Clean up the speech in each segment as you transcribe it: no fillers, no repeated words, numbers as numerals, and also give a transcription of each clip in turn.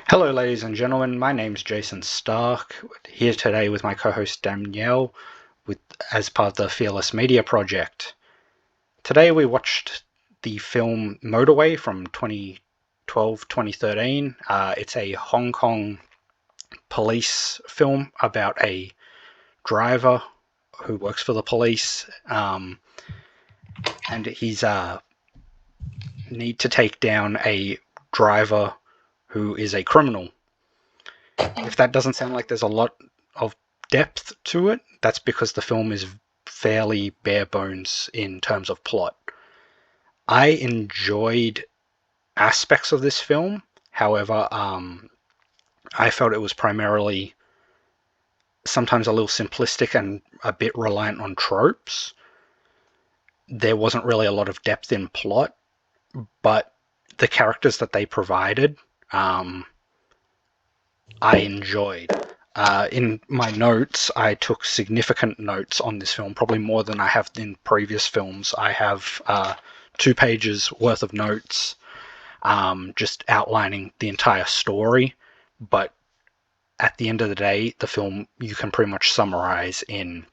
Hello, ladies and gentlemen. My name's Jason Stark, here today with my co-host Danielle, as part of the Fearless Media Project. Today we watched the film Motorway from 2012-2013. It's a Hong Kong police film about a driver who works for the police, and he's need to take down a driver who is a criminal. If that doesn't sound like there's a lot of depth to it, that's because the film is fairly bare bones in terms of plot. I enjoyed aspects of this film. However, I felt it was primarily sometimes a little simplistic and a bit reliant on tropes. There wasn't really a lot of depth in plot, but the characters that they provided, I enjoyed. In my notes, I took significant notes on this film, probably more than I have in previous films. I have 2 pages worth of notes, just outlining the entire story. But at the end of the day, the film you can pretty much summarize in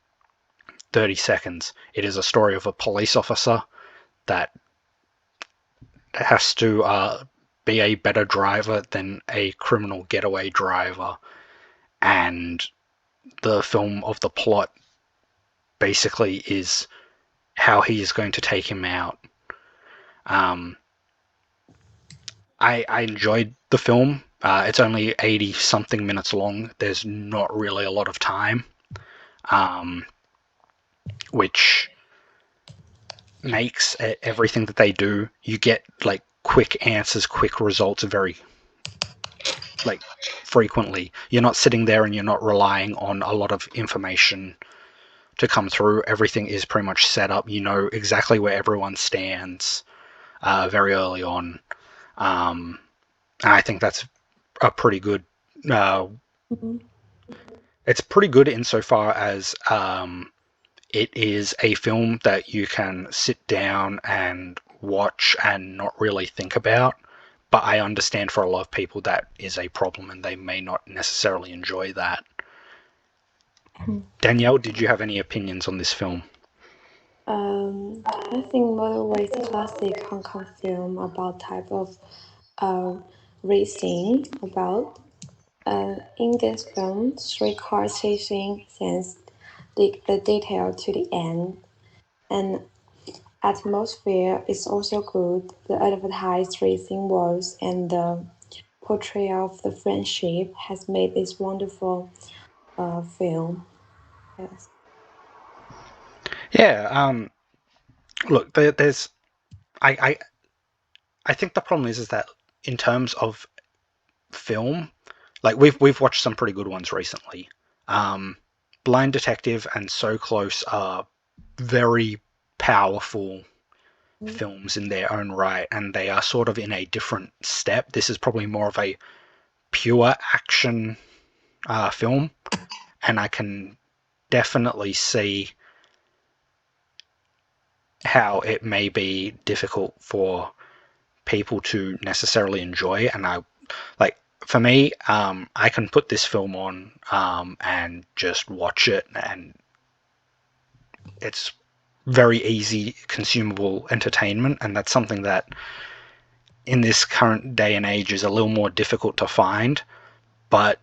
30 seconds. It is a story of a police officer that has to be a better driver than a criminal getaway driver. And the film of the plot basically is how he is going to take him out. I enjoyed the film. It's only 80 something minutes long. There's not really a lot of time, which makes everything that they do, you get like quick answers, quick results very like frequently. You're not sitting there and you're not relying on a lot of information to come through. Everything is pretty much set up. You know exactly where everyone stands very early on. And I think that's a pretty good. It's pretty good insofar as it is a film that you can sit down and watch and not really think about. But I understand for a lot of people that is a problem and they may not necessarily enjoy that. Danielle, did you have any opinions on this film? I think Motorway is a classic Hong Kong film about type of racing. In this film, 3 car chasing sends the detail to the end, and atmosphere is also good. The advertised racing walls and the portrayal of the friendship has made this wonderful film. Yes. Yeah. Look, there's I I think the problem is that in terms of film, like we've watched some pretty good ones recently. Blind Detective and So Close are very powerful films in their own right, and they are sort of in a different step. This is probably more of a pure action film, and I can definitely see how it may be difficult for people to necessarily enjoy. And I like for me, I can put this film on and just watch it, and it's very easy, consumable entertainment, and that's something that in this current day and age is a little more difficult to find. But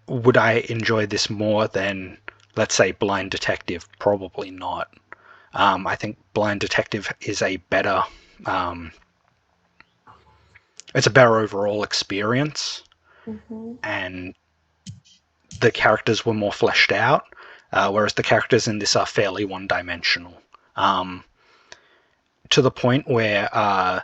would I enjoy this more than, let's say, Blind Detective? Probably not. I think Blind Detective is a better, it's a better overall experience, and the characters were more fleshed out, whereas the characters in this are fairly one-dimensional. To the point where I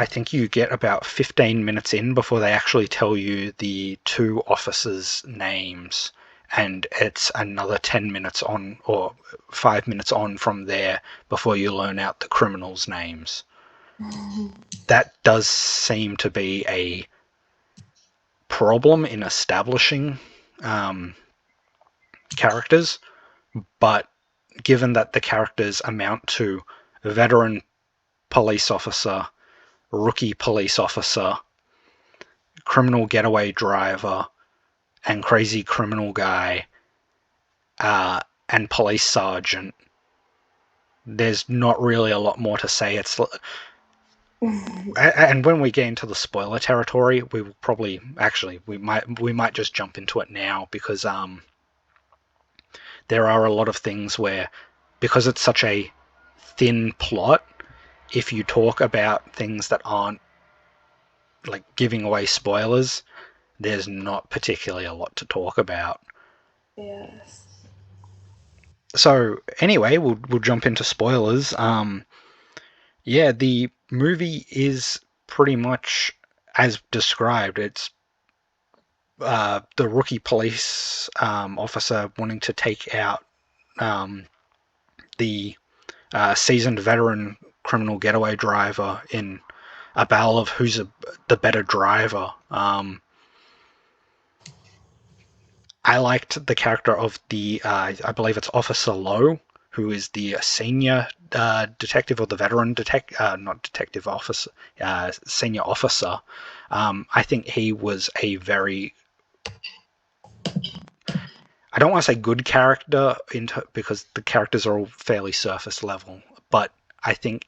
think you get about 15 minutes in before they actually tell you the 2 officers' names, and it's another 10 minutes on or 5 minutes on from there before you learn out the criminals' names. That does seem to be a problem in establishing characters, but given that the characters amount to veteran police officer, rookie police officer, criminal getaway driver and crazy criminal guy and police sergeant. There's not really a lot more to say. It's and when we get into the spoiler territory, we will probably we might just jump into it now, because there are a lot of things where, because it's such a thin plot, if you talk about things that aren't like giving away spoilers, there's not particularly a lot to talk about. Yes. So anyway, we'll jump into spoilers. Yeah, the movie is pretty much as described. It's the rookie police officer wanting to take out the seasoned veteran criminal getaway driver in a battle of who's the better driver. I liked the character of the, I believe it's Officer Lowe, who is the senior detective, or the veteran not detective officer, senior officer. I think he was a very, I don't want to say good character because the characters are all fairly surface level, but I think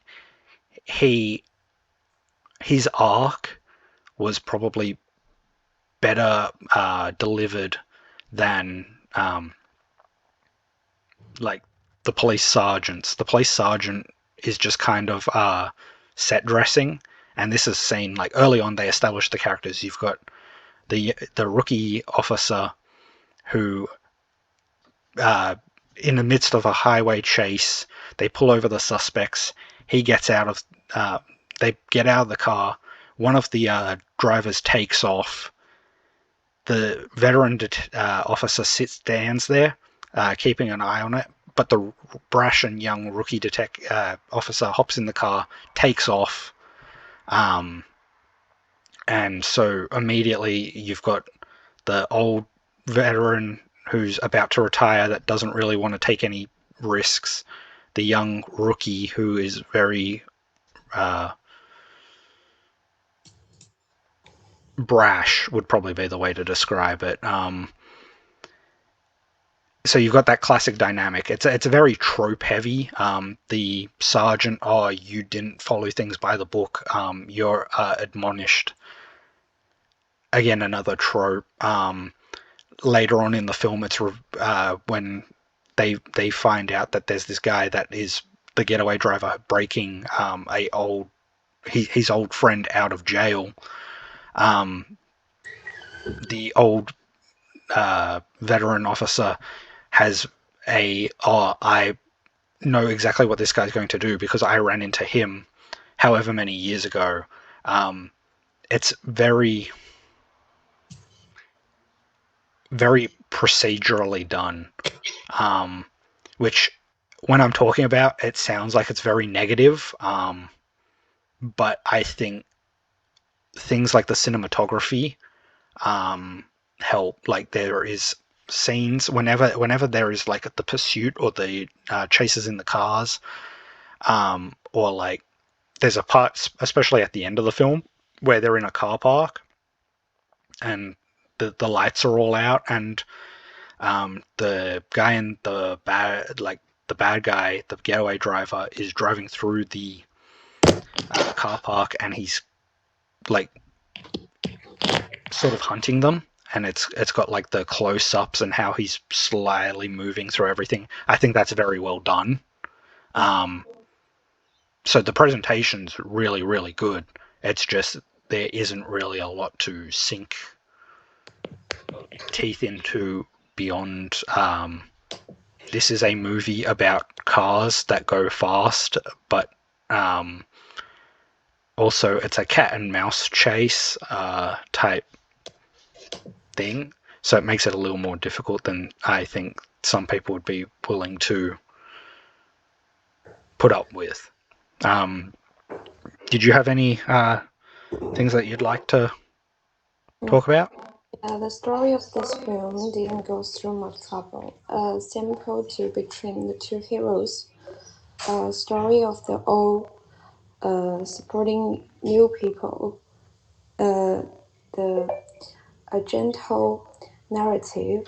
his arc was probably better delivered than like the police sergeants. The police sergeant is just kind of set dressing, and this is seen like early on. They establish the characters. You've got the rookie officer who, in the midst of a highway chase, they pull over the suspects. He gets out of. They get out of the car. One of the drivers takes off. The veteran officer stands there, keeping an eye on it. But the brash and young rookie officer hops in the car, takes off, and so immediately you've got the old veteran who's about to retire that doesn't really want to take any risks. The young rookie who is very brash would probably be the way to describe it. So you've got that classic dynamic. It's very trope heavy. The sergeant, oh, you didn't follow things by the book. You're admonished. Again, another trope. Later on in the film, it's when they find out that there's this guy that is the getaway driver breaking his old friend out of jail. The old veteran officer has I know exactly what this guy's going to do because I ran into him however many years ago. It's very, very procedurally done, which when I'm talking about, it sounds like it's very negative, but I think things like the cinematography help. Like there is scenes whenever there is like the pursuit or the chases in the cars, or like there's a part, especially at the end of the film, where they're in a car park and the lights are all out, and the guy in the bad guy, the getaway driver, is driving through the car park, and he's like sort of hunting them, and it's got like the close-ups and how he's slyly moving through everything. I think that's very well done. So the presentation's really, really good. It's just there isn't really a lot to sink teeth into beyond. This is a movie about cars that go fast, but also it's a cat and mouse chase type thing, so it makes it a little more difficult than I think some people would be willing to put up with. Did you have any things that you'd like to talk about? The story of this film didn't go through much trouble. Simple to between the two heroes. A story of the old supporting new people. a gentle narrative,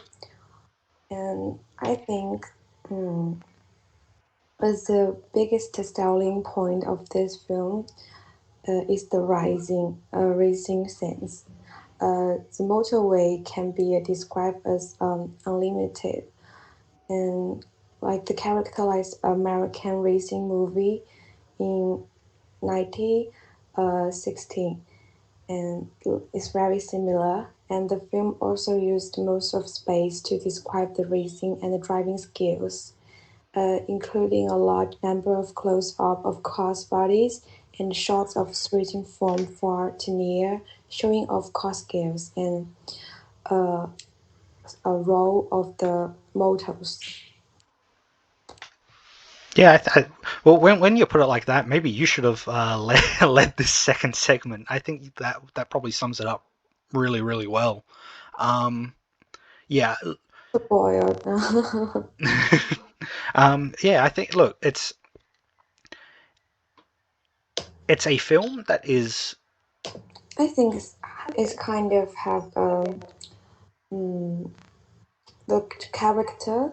and I think the biggest selling point of this film is the racing sense. The motorway can be described as unlimited, and like the characterized American racing movie in 1916, and it's very similar. And the film also used most of space to describe the racing and the driving skills, including a large number of close-up of cars' bodies and shots of switching from far to near, showing off car skills and a role of the motors. Yeah, well, when you put it like that, maybe you should have led this second segment. I think that probably sums it up really, really well. Yeah, Spoiled. yeah. I think look, it's a film that is. I think it's kind of have mm, the character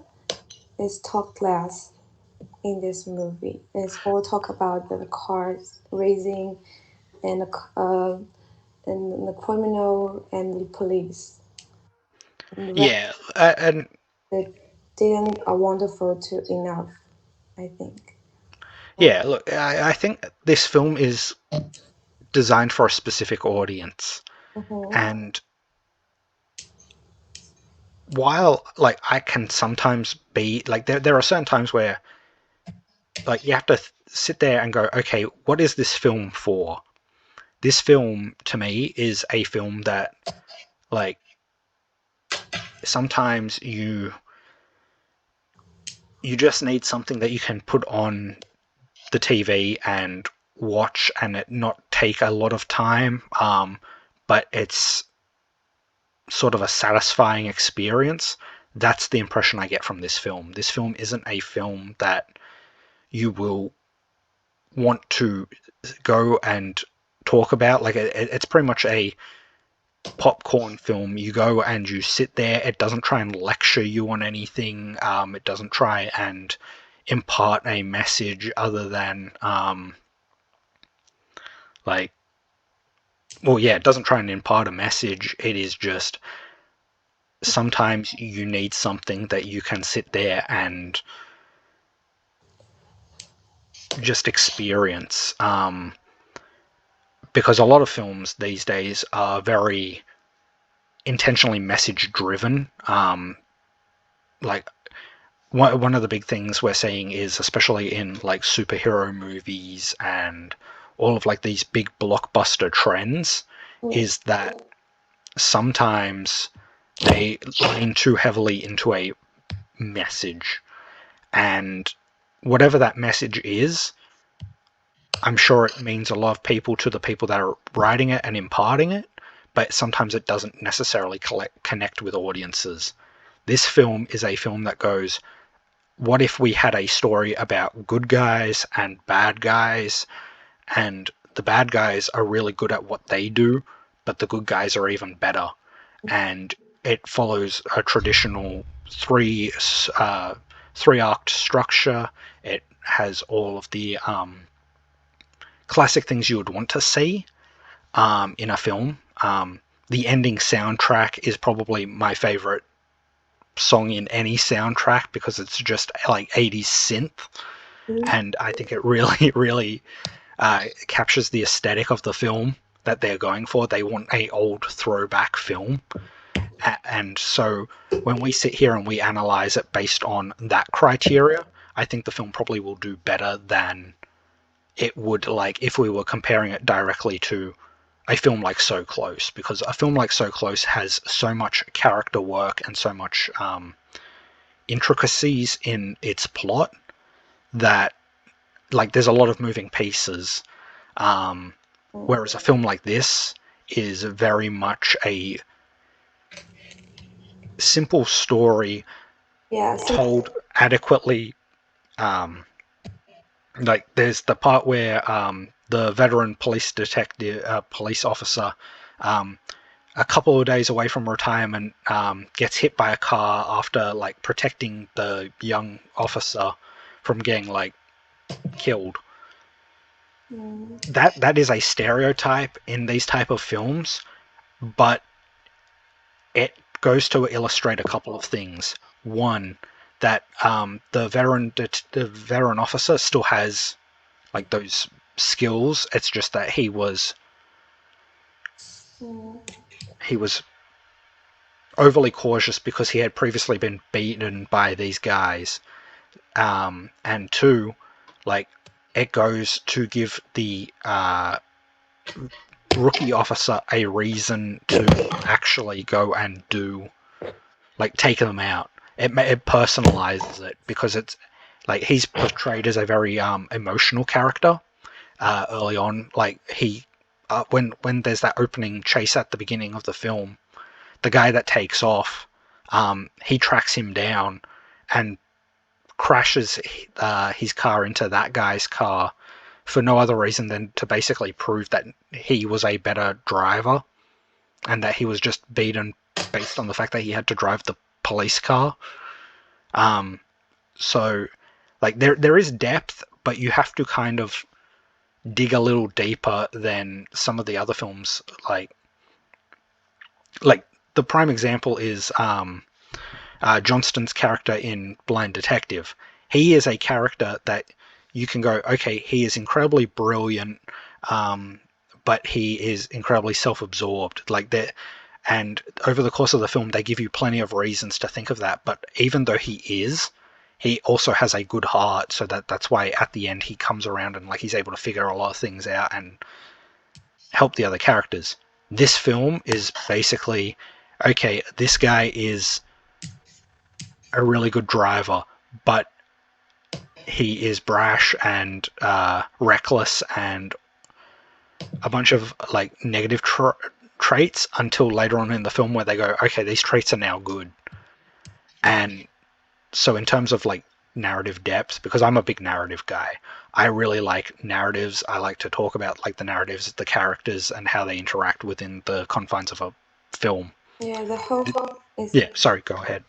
is talked less in this movie. It's all talk about the cars racing and the criminal and the police. And the rest Yeah, and that didn't are wonderful to enough, I think. yeah. Look, I think this film is designed for a specific audience, Mm-hmm. and while like I can sometimes be like there are certain times where like you have to sit there and go, okay, what is this film for? This film to me is a film that like sometimes you just need something that you can put on the TV and watch and it not take a lot of time, but it's sort of a satisfying experience. That's the impression I get from this film. This film isn't a film that you will want to go and talk about. Like it's pretty much a popcorn film. You go and you sit there. It doesn't try and lecture you on anything. It doesn't try and impart a message other than like, well, yeah, it doesn't try and impart a message. It is just sometimes you need something that you can sit there and just experience. Because a lot of films these days are very intentionally message driven. Like one of the big things we're seeing is, especially in like superhero movies and all of like these big blockbuster trends, is that sometimes they lean too heavily into a message, and whatever that message is, I'm sure it means a lot of people to the people that are writing it and imparting it, but sometimes it doesn't necessarily connect with audiences. This film is a film that goes, what if we had a story about good guys and bad guys, and the bad guys are really good at what they do, but the good guys are even better, and it follows a traditional three act structure. It has all of the classic things you would want to see in a film. The ending soundtrack is probably my favorite song in any soundtrack because it's just like 80s synth, and I think it really, really captures the aesthetic of the film that they're going for. They want a old throwback film, and so when we sit here and we analyze it based on that criteria, I think the film probably will do better than it would like if we were comparing it directly to a film like So Close, because a film like So Close has so much character work and so much intricacies in its plot that like there's a lot of moving pieces, whereas a film like this is very much a simple story Yeah, so told adequately. Like there's the part where the veteran police officer, um, a couple of days away from retirement, gets hit by a car after like protecting the young officer from getting like killed. That is a stereotype in these type of films, but it goes to illustrate a couple of things. One, that the veteran officer still has like those skills. It's just that he was overly cautious because he had previously been beaten by these guys. And two, like it goes to give the rookie officer a reason to actually go and do, like, take them out. It personalizes it because it's like he's portrayed as a very emotional character early on. Like he, when there's that opening chase at the beginning of the film, the guy that takes off, he tracks him down and crashes his car into that guy's car for no other reason than to basically prove that he was a better driver and that he was just beaten based on the fact that he had to drive the police car. So like there is depth, but you have to kind of dig a little deeper than some of the other films. Like the prime example is Johnston's character in Blind Detective. He is a character that you can go, okay, he is incredibly brilliant, but he is incredibly self-absorbed. Like that, and over the course of the film, they give you plenty of reasons to think of that. But even though he also has a good heart, so that's why at the end he comes around and like he's able to figure a lot of things out and help the other characters. This film is basically, okay, this guy is a really good driver, but he is brash and reckless and a bunch of like negative traits until later on in the film where they go, okay, these traits are now good. And so in terms of like narrative depth, because I'm a big narrative guy, I really like narratives. I like to talk about like the narratives, the characters, and how they interact within the confines of a film. Yeah, the whole film is Sorry, go ahead.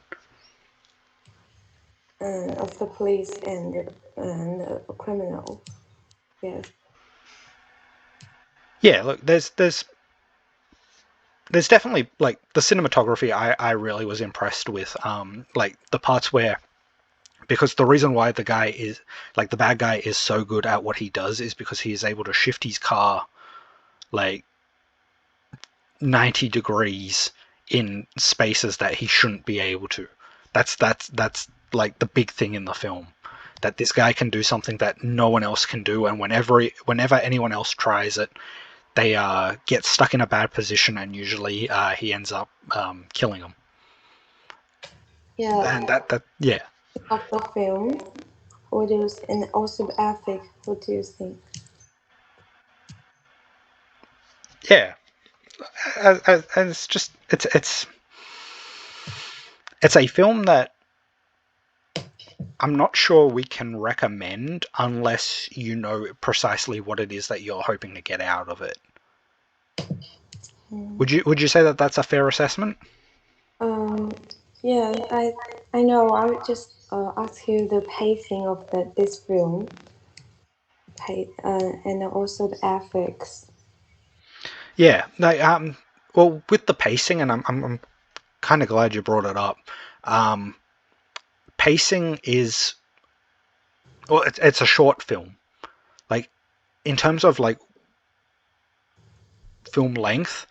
of the police and a criminal. Yes. Yeah, look, there's definitely like the cinematography. I really was impressed with like the parts where, because the reason why the guy is like the bad guy is so good at what he does is because he is able to shift his car like 90 degrees in spaces that he shouldn't be able to. That's like the big thing in the film, that this guy can do something that no one else can do, and whenever anyone else tries it, they get stuck in a bad position, and usually he ends up killing them. Yeah. And that yeah. Of the film, and also the ethic. What do you think? Yeah, it's just it's a film that I'm not sure we can recommend unless you know precisely what it is that you're hoping to get out of it. Would you say that that's a fair assessment? Yeah, I know. I would just ask you the pacing of this film, and also the ethics. Yeah. No. Well, with the pacing, and I'm kind of glad you brought it up. Pacing is, well, it's a short film. Like in terms of like film length,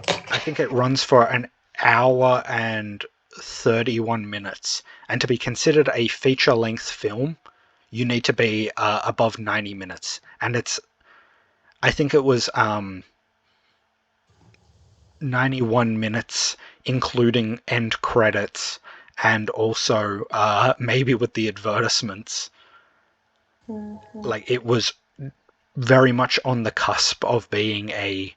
I think it runs for an hour and 31 minutes. And to be considered a feature length film, you need to be above 90 minutes. And I think it was 91 minutes, including end credits and also maybe with the advertisements. Like it was very much on the cusp of being a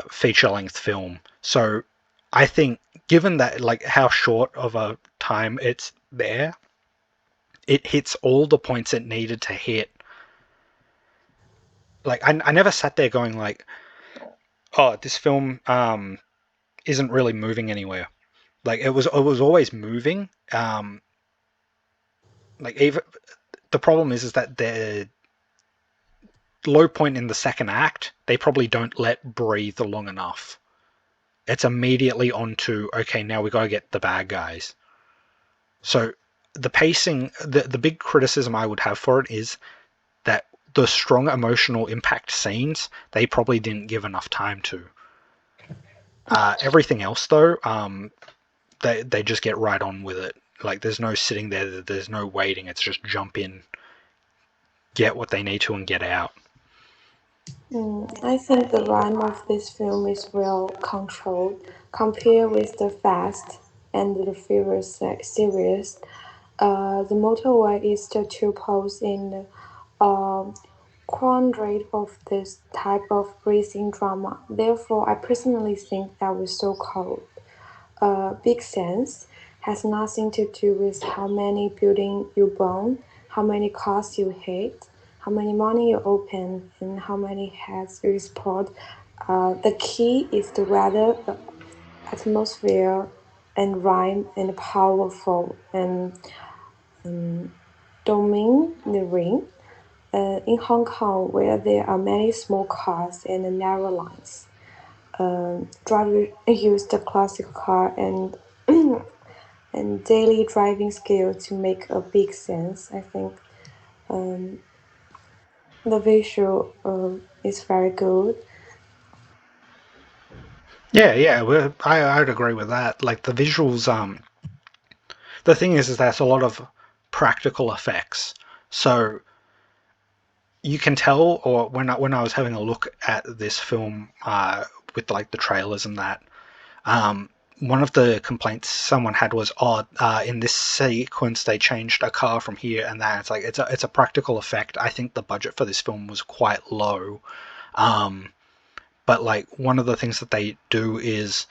feature-length film. So I think, given that like how short of a time it's there, it hits all the points it needed to hit. Like I never sat there going like, oh, this film isn't really moving anywhere. Like it was always moving. Like even the problem is that the low point in the second act, they probably don't let breathe long enough. It's immediately on to, okay, now we gotta get the bad guys. So the pacing, the big criticism I would have for it is that the strong emotional impact scenes, they probably didn't give enough time to. Everything else though, they just get right on with it. Like there's no sitting there, there's no waiting. It's just jump in, get what they need to, and get out. I think the rhyme of this film is well controlled compared with the Fast and the Furious series. The Motorway is the two poles in the quadrant of this type of racing drama. Therefore, I personally think that was so called big sense has nothing to do with how many buildings you burn, how many cars you hit, how many money you open, and how many heads you explode. The key is the weather, the atmosphere, and rhyme and powerful and domineering. In Hong Kong, where there are many small cars and narrow lines, drivers use the classic car and daily driving skill to make a big sense. I think the visual is very good. Yeah, I'd agree with that. Like the visuals, the thing is there's a lot of practical effects. So you can tell, or when I was having a look at this film with like the trailers and that, one of the complaints someone had was, oh, in this sequence they changed a car from here and that. It's like it's a practical effect. I think the budget for this film was quite low, but like one of the things that they do is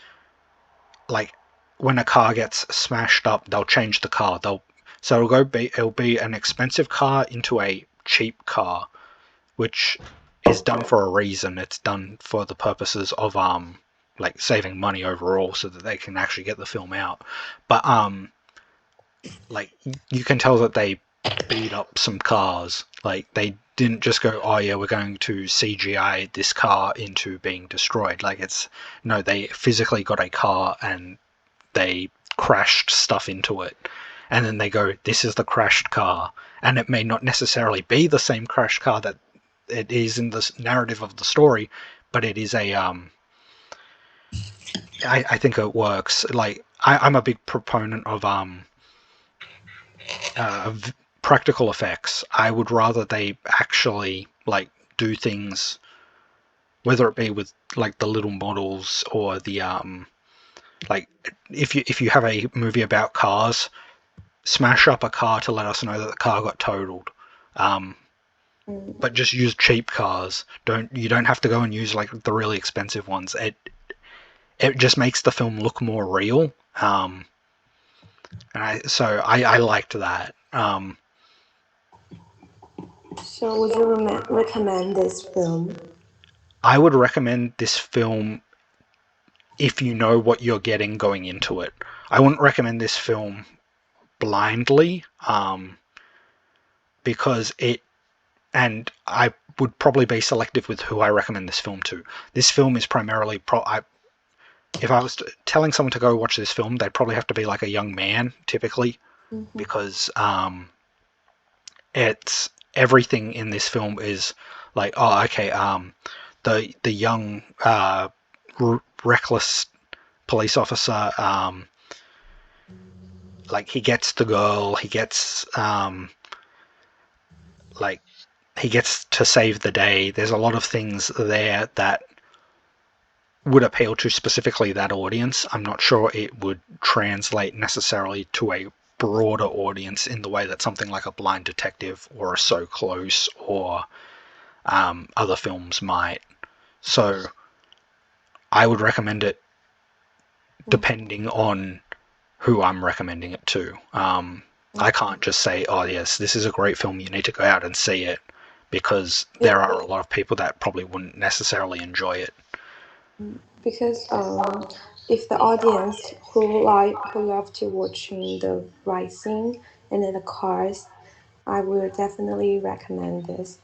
like when a car gets smashed up, they'll change the car. It'll be an expensive car into a cheap car, which is done for a reason. It's done for the purposes of like saving money overall, so that they can actually get the film out. But like you can tell that they beat up some cars. Like they didn't just go, oh yeah, we're going to CGI this car into being destroyed. Like it's no, they physically got a car and they crashed stuff into it. And then they go, this is the crashed car. And it may not necessarily be the same crashed car that it is in the narrative of the story, but it is a I think it works. Like I'm a big proponent of practical effects. I would rather they actually like do things, whether it be with like the little models or the like if you have a movie about cars, smash up a car to let us know that the car got totaled. Um, but just use cheap cars. You don't have to go and use like the really expensive ones. It just makes the film look more real. And I liked that. So, would you recommend this film? I would recommend this film if you know what you're getting going into it. I wouldn't recommend this film blindly, because and I would probably be selective with who I recommend this film to. This film is primarily if I was telling someone to go watch this film, they'd probably have to be like a young man, typically, because it's everything in this film is like, oh, okay, the young reckless police officer, like he gets the girl, like he gets to save the day. There's a lot of things there that would appeal to specifically that audience. I'm not sure it would translate necessarily to a broader audience in the way that something like a Blind Detective or a So Close or other films might. So I would recommend it depending on who I'm recommending it to. I can't just say, oh yes, this is a great film, you need to go out and see it, because there are a lot of people that probably wouldn't necessarily enjoy it. Because if the audience who love to watching the racing and then the cars, I will definitely recommend this.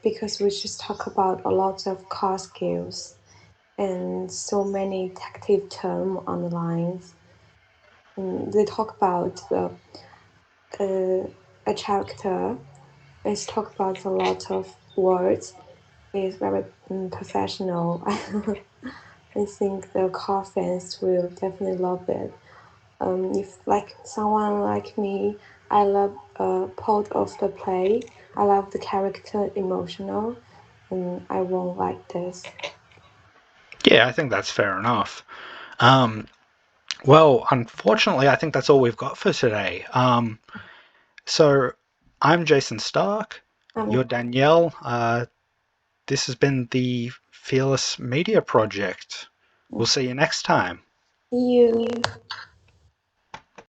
Because we just talk about a lot of car skills and so many tactic term on the lines. They talk about a character. It's talk about a lot of words. It's very professional. I think the car fans will definitely love it. If like someone like me, I love part of the play. I love the character emotional, and I won't like this. Yeah, I think that's fair enough. Um, well, unfortunately, I think that's all we've got for today. So I'm Jason Stark. You're Um, Danielle. This has been the Fearless Media Project. We'll see you next time. see you.